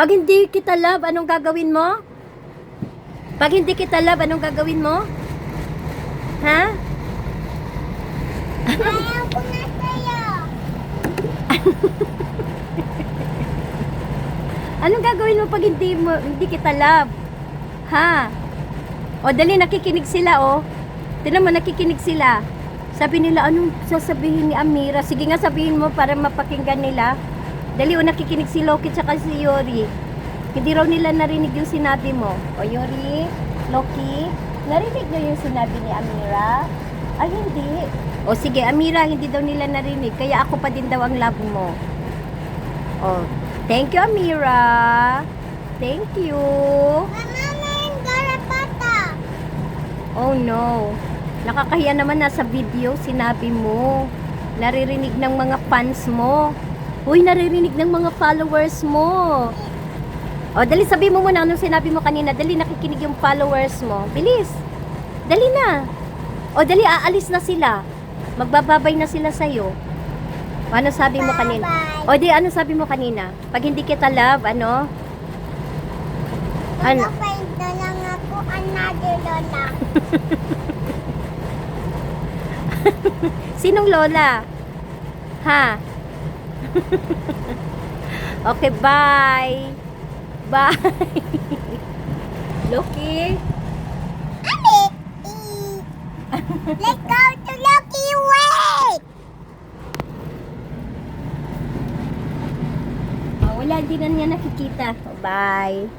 Pag hindi kita love, anong gagawin mo? Pag hindi kita love, anong gagawin mo? Ha? Ayaw ko na sa'yo. Anong gagawin mo pag hindi kita love? Ha? O dali, nakikinig sila, o. Tignan mo, nakikinig sila. Sabi nila, anong sasabihin ni Amira? Sige nga, sabihin mo para mapakinggan nila. Dali, o, nakikinig si Loki tsaka si Yori. Hindi raw nila narinig yung sinabi mo. O, Yori, Loki, narinig nyo yung sinabi ni Amira? Ay, hindi. O, sige, Amira, hindi daw nila narinig. Kaya ako pa din daw ang love mo. O, thank you, Amira. Thank you. Mama na yung garapata. Oh no. Nakakahiya naman, nasa video sinabi mo. Naririnig ng mga fans mo. Uy, naririnig ng mga followers mo. O, dali, sabi mo muna anong sinabi mo kanina. Dali, nakikinig yung followers mo. Bilis. Dali na. O, dali, aalis na sila. Magbababay na sila sa'yo. O, ano sabi mo kanina? O, di, ano sabi mo kanina? Pag hindi kita love, ano? Ano? Mag-find na lang ako another lola. Sinong lola? Ha? Okay, bye. Bye. Loki. Ami! Let's go to Lucky Way! Wala, hindi na niya nakikita. Bye.